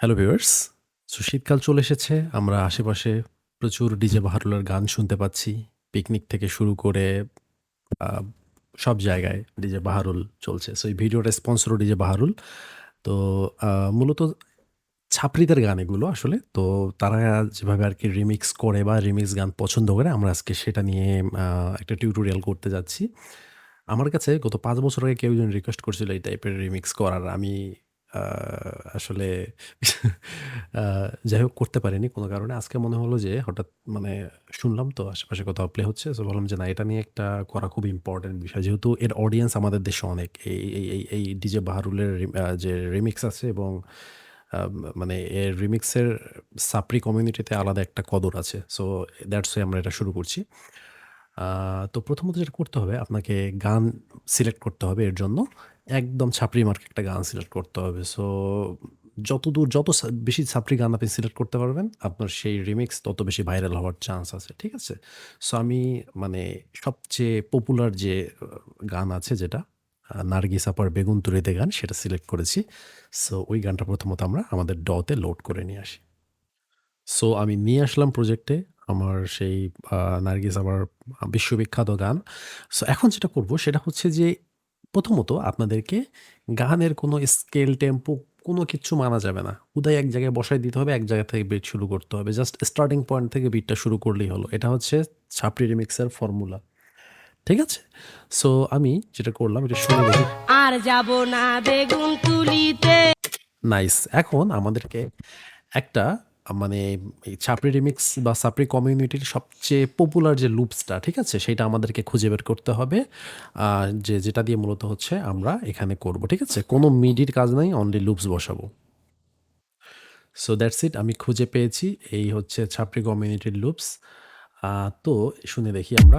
Hello viewers. শীতকাল চলে এসেছে। আমরা আশেপাশে প্রচুর ডিজে বাহারুলের গান শুনতে পাচ্ছি। পিকনিক থেকে শুরু করে আ সব জায়গায় ডিজে বাহারুল চলছে। এই ভিডিওটা স্পন্সরও ডিজে বাহারুল। তো আ মূলত ছাপরিদের গান এগুলো আসলে। তো তারা যেভাবে আরকি রিমিক্স করে বা রিমিক্স গান পছন্দ করে আমরা আজকে সেটা নিয়ে আ একটা টিউটোরিয়াল করতে যাচ্ছি। আমার কাছে গত ৫ বছর আগে কেউ একজন রিকোয়েস্ট করছিল এই টাইপের রিমিক্স করার। আমি আ আসলে আ যাই হোক করতে পারিনি কোনো কারণে। আজকে মনে হলো যে হঠাৎ মানে শুনলাম তো আশেপাশে কোথাও প্লে হচ্ছে। সো ভাবলাম যে না এটা নিয়ে একটা করা খুব ইম্পোর্টেন্ট বিষয়। যেহেতু এর অডিয়েন্স আমাদের দেশে অনেক। এই ডিজে বাহারুলের যে রিমিক্স আছে এবং মানে এর রিমিক্সের সাপরি কমিউনিটিতে আলাদা একটা কদর আছে। সো দ্যাটস ওয়াই আমরা এটা শুরু করছি। আ তো প্রথমত যেটা করতে হবে আপনাকে গান সিলেক্ট করতে হবে এর জন্য। একদম ছাপরি মার্কা একটা গান সিলেক্ট করতে হবে। সো যতদূর যত বেশি ছাপরি গান আপনি সিলেক্ট করতে পারবেন, আপনার সেই রিমিক্স তত বেশি ভাইরাল হওয়ার চান্স আছে। ঠিক আছে? সো আমি মানে সবচেয়ে পপুলার যে গান আছে যেটা নার্গিস আপার 'বেগুন তুরিতে' গান সেটা সিলেক্ট করেছি। সো ওই গানটা প্রথমত আমরা আমাদের তে লোড করে নিয়ে আসি। সো আমি নিয়ে আসলাম প্রজেক্টে আমার সেই আ নার্গিস আপার বিশ্ববিখ্যাত গান। সো এখন যেটা করব সেটা হচ্ছে যে প্রথমত আপনাদেরকে গানের কোনো স্কেল, টেম্পো কোনো কিচ্ছু মানা যাবে না। হুদাই এক জায়গায় বসায় দিতে হবে, এক জায়গা থেকে বিট শুরু করতে হবে। জাস্ট স্টার্টিং পয়েন্ট থেকে বিটটা শুরু করলেই হলো। এটা হচ্ছে ছাপরি রিমিক্সের ফর্মুলা। ঠিক আছে? সো আমি যেটা করলাম এটা শুনে দেখি আর যাব না বেগুন তুলিতে। নাইস। এখন আমাদেরকে একটা মানে এই ছাপরি রিমিক্স বা সাপরি কমিউনিটির সবচেয়ে পপুলার যে লুপসটা, ঠিক আছে? সেইটা আমাদেরকে খুঁজে বের করতে হবে। যেটা দিয়ে মূলত হচ্ছে আমরা এখানে করব। ঠিক আছে? কোনো মিডির কাজ নাই, অনলি লুপস বসাবো। সো দ্যাটস ইট আমি খুঁজে পেয়েছি। এই হচ্ছে ছাপরি কমিউনিটির লুপস। তো শুনে দেখি আমরা।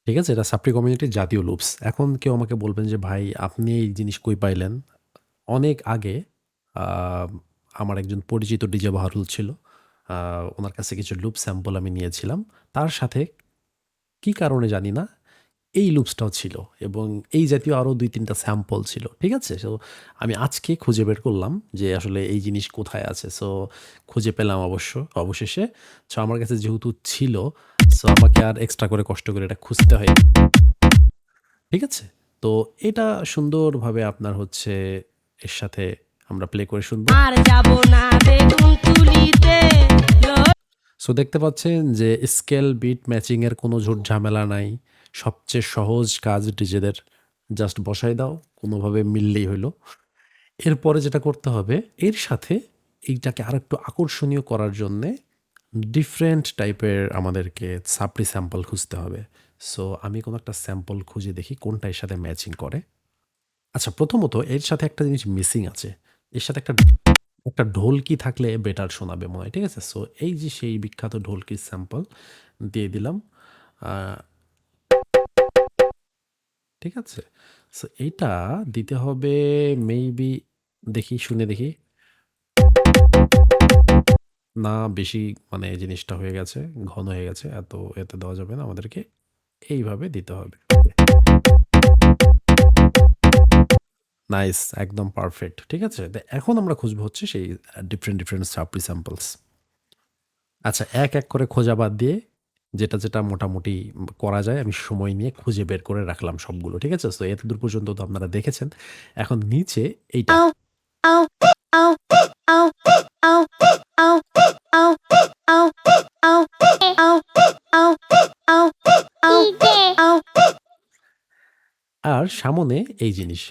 ঠিক আছে? এটা সাপরি কমিউনিটির জাতীয় লুপস। এখন কেউ আমাকে বলবেন যে, "ভাই আপনি এই জিনিস কই পাইলেন?" অনেক আগে আ আমার একজন পরিচিত ডিজে বাহারুল ছিল। আ উনার কাছে কিছু লুপ স্যাম্পল আমি নিয়েছিলাম। তার সাথে কি কারণে জানি না এই লুপসটাও ছিল এবং এই জাতীয় আরো ২-৩ টা স্যাম্পল ছিল। ঠিক আছে? সো আমি আজকে খুঁজে বের করলাম যে আসলে এই জিনিস কোথায় আছে। সো খুঁজে পেলাম অবশেষে। সো আমার কাছে যেহেতু ছিল, সো আমাকে আর এক্সট্রা করে কষ্ট করে এটা খুঁজতে হয়নি। ঠিক আছে? তো এটা সুন্দরভাবে আপনার হচ্ছে এর সাথে আমরা প্লে করে শুনবো। আর যাব না বেগুন তুলিতে। সো দেখতে পাচ্ছেন যে স্কেল, বিট ম্যাচিং এর কোনো ঝুট ঝামেলা নাই। সবচেয়ে সহজ কাজ ডিজেদের জাস্ট বসায় দাও, কোনোভাবে মিললেই হইলো। এরপরে যেটা করতে হবে এর সাথে এইটাকে আরেকটু আকর্ষণীয় করার জন্যে ডিফারেন্ট টাইপের আমাদেরকে সাপ্রি স্যাম্পল খুঁজতে হবে। সো আমি কোনো একটা স্যাম্পল খুঁজে দেখি কোনটা এর সাথে ম্যাচিং করে। আচ্ছা প্রথমত এর সাথে একটা জিনিস মিসিং আছে। এর সাথে একটা ঢোলকি থাকলে বেটার শোনাবে মনে হয়। ঠিক আছে? সো এই যে সেই বিখ্যাত ঢোলকির স্যাম্পল দিয়ে দিলাম। আ ঠিক আছে? সো এইটা দিতে হবে মেবি দেখি শুনে দেখি। না বেশি মানে জিনিসটা হয়ে গেছে, ঘন হয়ে গেছে। এত দেওয়া যাবে না। আমাদেরকে এইভাবে দিতে হবে। নাইস একদম পারফেক্ট। ঠিক আছে? এখন আমরা খুঁজবো হচ্ছে সেই ডিফারেন্ট সাপ্রি স্যাম্পলস। আচ্ছা এক করে খোঁজা বাদ দিয়ে যেটা মোটামুটি করা যায় আমি সময় নিয়ে খুঁজে বের করে রাখলাম সবগুলো। ঠিক আছে? সো এতদূর পর্যন্ত তো আপনারা দেখেছেন। এখন নিচে এইটা। আর সামনে এই জিনিস।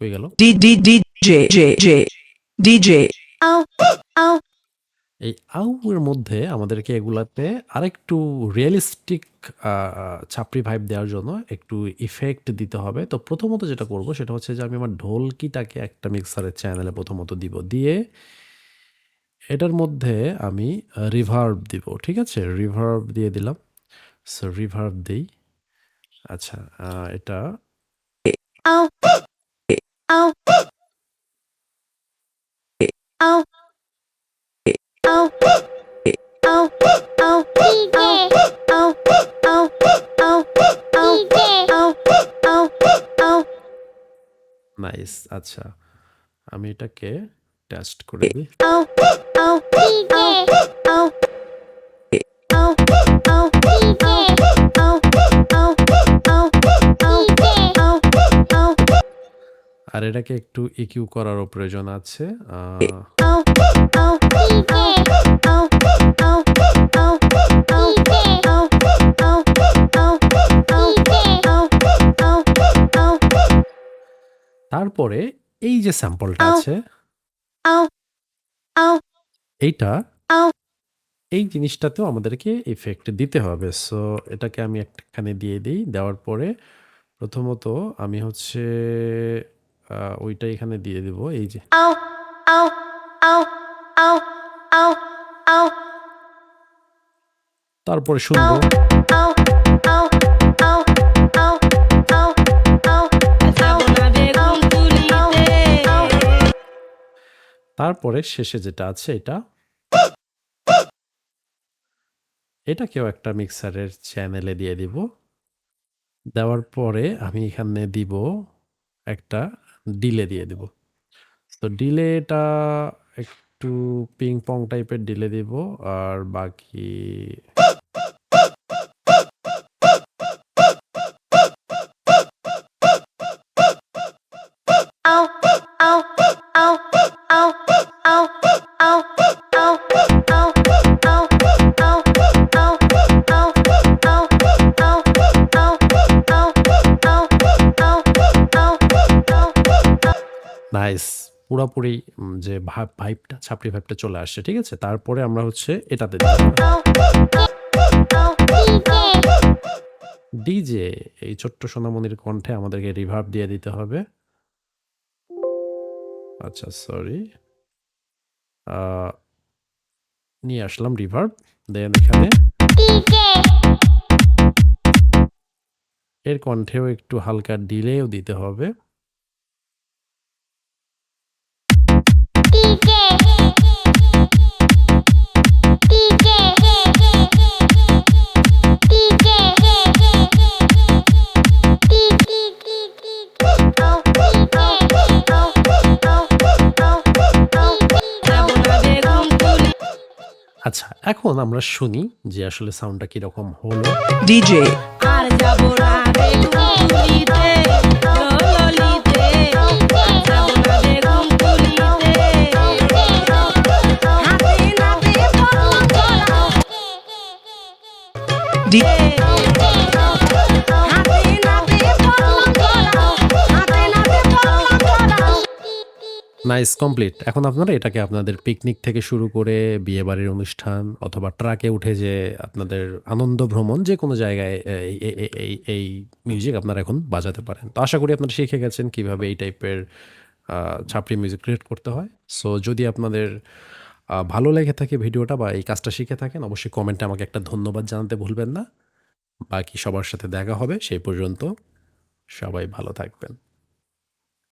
হয়ে গেল? D D D J J J DJ. এই আউ এর মধ্যে আমাদেরকে এগুলাতে আরেকটু রিয়ালিস্টিক আ আ ছাপরি ভাইব দেওয়ার জন্য একটু ইফেক্ট দিতে হবে। তো প্রথমত যেটা করব সেটা হচ্ছে যে আমি আমার ঢোলকিটাকে একটা মিক্সারের চ্যানেলে প্রথমত দিব। দিয়ে এটার মধ্যে আমি রিভার্ব দিব। ঠিক আছে? রিভার্ব দিয়ে দিলাম। সো রিভার্ব দেই। আচ্ছা এটা নাইস। আচ্ছা, আমি এটাকে টেস্ট করে দিই। আর এটাকে একটু ইকিউ করারও প্রয়োজন আছে। তারপরে এই যে স্যাম্পলটা আছে এইটা, এই জিনিসটাতেও আমাদেরকে ইফেক্ট দিতে হবে। সো এটাকে আমি একখানে দিয়ে দিই। দেওয়ার পরে প্রথমত আমি হচ্ছে ওইটা এখানে দিয়ে দিব, এই যে। তারপরে শুনবো। যাব না বেগুন তুলিতে তারপরে শেষে যেটা আছে এটাকেও একটা মিক্সারের চ্যানেলে দিয়ে দিব। দেওয়ার পরে আমি এখানে দিব একটা ডিলে দিয়ে দিব। তো ডিলেটা একটু পিং পং টাইপের ডিলে দিব। আর বাকি নাইস, পুরাপুরি যে ভাইবটা, ছাপড়ি ভাইবটা চলে আসছে। ঠিক আছে? তারপরে আমরা হচ্ছে এটাতে ডিজে, এই ছোট্ট সোনামণির কণ্ঠে আমাদেরকে রিভার্ব দিয়ে দিতে হবে। আচ্ছা, সরি, নিয়ে আসলাম রিভার্ব। দেন এখানে এর কণ্ঠেও একটু হালকা ডিলেও দিতে হবে। যাব না বেগুন তুলি আচ্ছা, এখন আমরা শুনি যে আসলে সাউন্ডটা কিরকম হলো। DJ, আর যাব না বেগুন তুলিতে ললিতে যাব না বেগুন তুলিতে হাতে নাতে পড়লাম ধরা D- হাতে নাতে পড়লাম ধরা হাতে নাতে পড়লাম ধরা নাইস, কমপ্লিট। এখন আপনারা এটাকে আপনাদের পিকনিক থেকে শুরু করে বিয়েবাড়ির অনুষ্ঠান অথবা ট্রাকে উঠে যে আপনাদের আনন্দ ভ্রমণ যে কোনো জায়গায় এই মিউজিক আপনারা এখন বাজাতে পারেন। তো আশা করি আপনারা শিখে গেছেন কিভাবে এই টাইপের ছাপড়ি মিউজিক ক্রিয়েট করতে হয়। সো যদি আপনাদের ভালো লেগে থাকে ভিডিওটা বা এই কাজটা শিখে থাকেন, অবশ্যই কমেন্টে আমাকে একটা ধন্যবাদ জানাতে ভুলবেন না। বাকি সবার সাথে দেখা হবে। সেই পর্যন্ত সবাই ভালো থাকবেন।